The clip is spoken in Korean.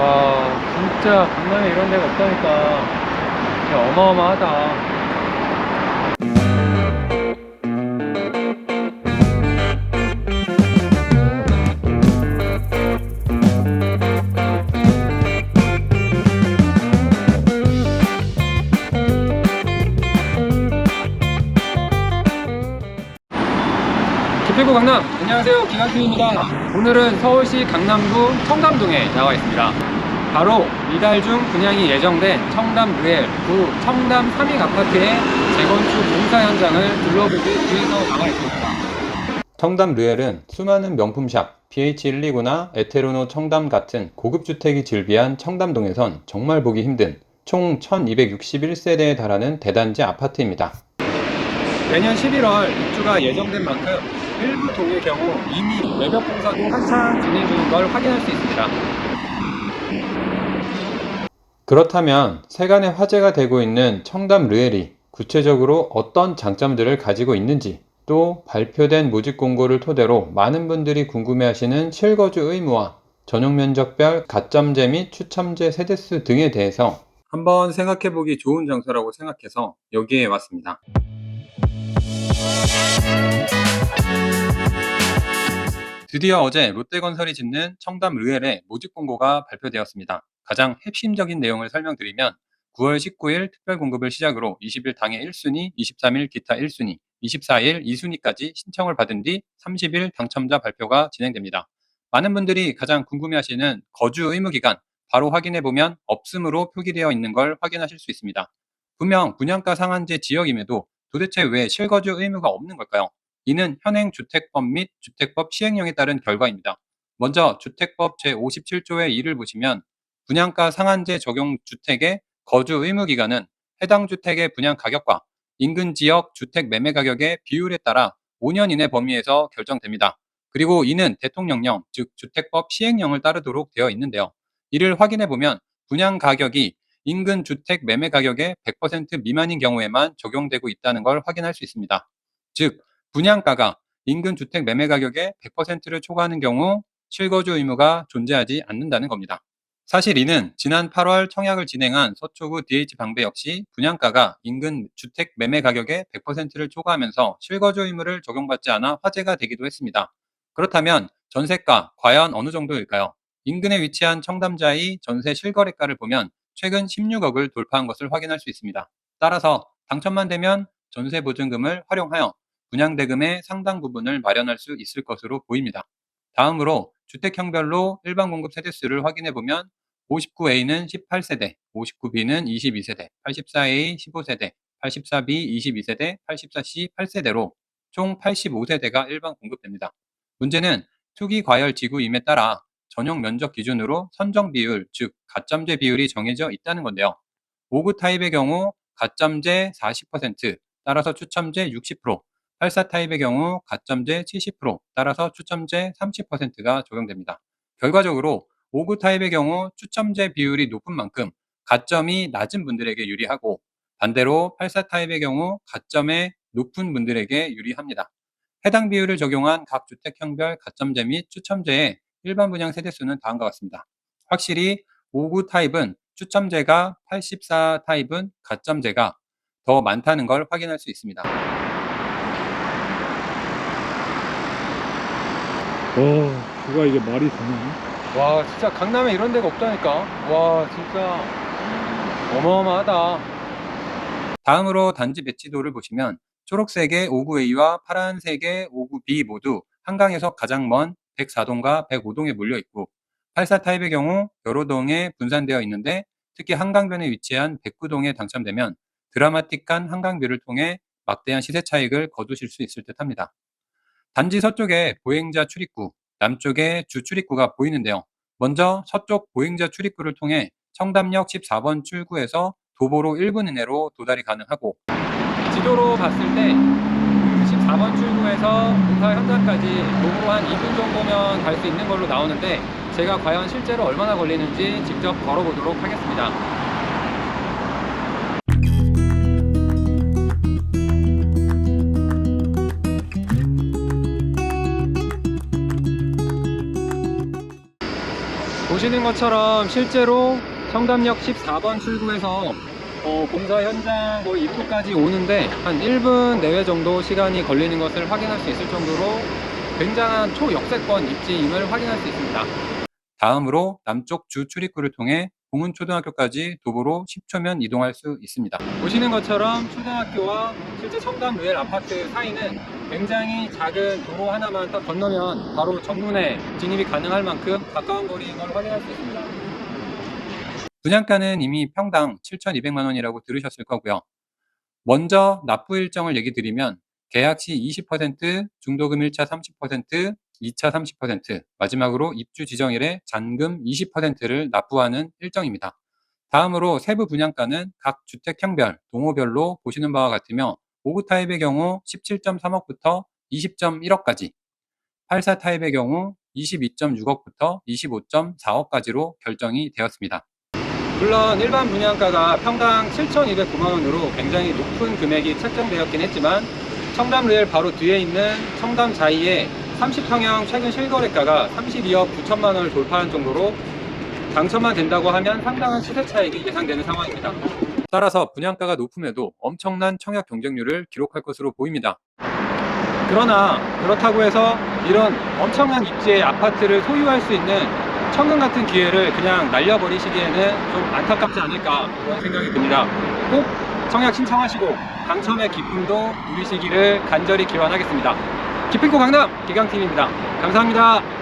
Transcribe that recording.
와, 진짜 강남에 이런 데가 없다니까. 진짜 어마어마하다. 기필구 강남, 안녕하세요, 김학규입니다. 오늘은 서울시 강남구 청담동에 나와 있습니다. 바로 이달 중 분양이 예정된 청담 르엘 구 청담 3익 아파트의 재건축 공사 현장을 둘러보기 위해서 나와 있습니다. 청담 르엘은 수많은 명품샵, BH129나 에테르노 청담 같은 고급 주택이 즐비한 청담동에선 정말 보기 힘든 총 1261세대에 달하는 대단지 아파트입니다. 내년 11월 입주가 예정된 만큼 일부 동의 경우 이미 외벽 공사도 한창 진행 중인 걸 확인할 수 있습니다. 그렇다면 세간에 화제가 되고 있는 청담 르엘이 구체적으로 어떤 장점들을 가지고 있는지, 또 발표된 모집 공고를 토대로 많은 분들이 궁금해하시는 실거주 의무와 전용 면적별 가점제 및 추첨제 세대수 등에 대해서 한번 생각해보기 좋은 장소라고 생각해서 여기에 왔습니다. 드디어 어제 롯데건설이 짓는 청담 르엘의 모집 공고가 발표되었습니다. 가장 핵심적인 내용을 설명드리면 9월 19일 특별 공급을 시작으로 20일 당일 1순위, 23일 기타 1순위, 24일 2순위까지 신청을 받은 뒤 30일 당첨자 발표가 진행됩니다. 많은 분들이 가장 궁금해하시는 거주 의무 기간 바로 확인해보면 없음으로 표기되어 있는 걸 확인하실 수 있습니다. 분명 분양가 상한제 지역임에도 도대체 왜 실거주 의무가 없는 걸까요? 이는 현행 주택법 및 주택법 시행령에 따른 결과입니다. 먼저 주택법 제57조의 1을 보시면 분양가 상한제 적용 주택의 거주 의무 기간은 해당 주택의 분양 가격과 인근 지역 주택 매매 가격의 비율에 따라 5년 이내 범위에서 결정됩니다. 그리고 이는 대통령령, 즉 주택법 시행령을 따르도록 되어 있는데요. 이를 확인해 보면 분양 가격이 인근 주택 매매 가격의 100% 미만인 경우에만 적용되고 있다는 걸 확인할 수 있습니다. 즉 분양가가 인근 주택 매매 가격의 100%를 초과하는 경우 실거주 의무가 존재하지 않는다는 겁니다. 사실 이는 지난 8월 청약을 진행한 서초구 DH방배 역시 분양가가 인근 주택 매매 가격의 100%를 초과하면서 실거주 의무를 적용받지 않아 화제가 되기도 했습니다. 그렇다면 전세가 과연 어느 정도일까요? 인근에 위치한 청담자의 전세 실거래가를 보면 최근 16억을 돌파한 것을 확인할 수 있습니다. 따라서 당첨만 되면 전세 보증금을 활용하여 분양대금의 상당 부분을 마련할 수 있을 것으로 보입니다. 다음으로 주택형별로 일반 공급 세대수를 확인해 보면 59A는 18세대, 59B는 22세대, 84A 15세대, 84B 22세대, 84C 8세대로 총 85세대가 일반 공급됩니다. 문제는 투기 과열 지구임에 따라 전용 면적 기준으로 선정 비율, 즉 가점제 비율이 정해져 있다는 건데요. 5구 타입의 경우 가점제 40%, 따라서 추첨제 60%, 84 타입의 경우 가점제 70%, 따라서 추첨제 30%가 적용됩니다. 결과적으로 5구 타입의 경우 추첨제 비율이 높은 만큼 가점이 낮은 분들에게 유리하고, 반대로 84 타입의 경우 가점의 높은 분들에게 유리합니다. 해당 비율을 적용한 각 주택형별 가점제 및 추첨제의 일반 분양 세대수는 다음과 같습니다. 확실히 5구 타입은 추첨제가, 84 타입은 가점제가 더 많다는 걸 확인할 수 있습니다. 와, 뷰가 이게 말이 되나? 와, 진짜 강남에 이런 데가 없다니까. 와, 진짜 어마어마하다. 다음으로 단지 배치도를 보시면 초록색의 59A와 파란색의 59B 모두 한강에서 가장 먼 104동과 105동에 몰려 있고, 84 타입의 경우 여러 동에 분산되어 있는데 특히 한강변에 위치한 109동에 당첨되면 드라마틱한 한강뷰를 통해 막대한 시세 차익을 거두실 수 있을 듯 합니다. 단지 서쪽에 보행자 출입구, 남쪽에 주 출입구가 보이는데요. 먼저 서쪽 보행자 출입구를 통해 청담역 14번 출구에서 도보로 1분 이내로 도달이 가능하고, 지도로 봤을 때 14번 출구에서 공사 현장까지 도보로 한 2분 정도면 갈 수 있는 걸로 나오는데, 제가 과연 실제로 얼마나 걸리는지 직접 걸어보도록 하겠습니다. 보시는 것처럼 실제로 청담역 14번 출구에서 공사 현장 거의 입구까지 오는데 한 1분 내외 정도 시간이 걸리는 것을 확인할 수 있을 정도로 굉장한 초역세권 입지임을 확인할 수 있습니다. 다음으로 남쪽 주 출입구를 통해 공은초등학교까지 도보로 10초면 이동할 수 있습니다. 보시는 것처럼 초등학교와 실제 청담 루엘 아파트 사이는 굉장히 작은 도로 하나만 딱 건너면 바로 정문에 진입이 가능할 만큼 가까운 거리인 걸 확인할 수 있습니다. 분양가는 이미 평당 7,200만 원이라고 들으셨을 거고요. 먼저 납부 일정을 얘기 드리면 계약 시 20%, 중도금 1차 30%, 2차 30%, 마지막으로 입주 지정일에 잔금 20%를 납부하는 일정입니다. 다음으로 세부 분양가는 각 주택형별, 동호별로 보시는 바와 같으며 5구 타입의 경우 17.3억부터 20.1억까지, 84 타입의 경우 22.6억부터 25.4억까지로 결정이 되었습니다. 물론 일반 분양가가 평당 7,209만 원으로 굉장히 높은 금액이 책정되었긴 했지만 청담 루엘 바로 뒤에 있는 청담 자이의 30평형 최근 실거래가가 32억 9천만 원을 돌파한 정도로 당첨만 된다고 하면 상당한 시세 차익이 예상되는 상황입니다. 따라서 분양가가 높음에도 엄청난 청약 경쟁률을 기록할 것으로 보입니다. 그러나 그렇다고 해서 이런 엄청난 입지의 아파트를 소유할 수 있는 천금 같은 기회를 그냥 날려버리시기에는 좀 안타깝지 않을까 그런 생각이 듭니다. 꼭 청약 신청하시고 당첨의 기쁨도 누리시기를 간절히 기원하겠습니다. 기필코 강남 기강팀입니다. 감사합니다.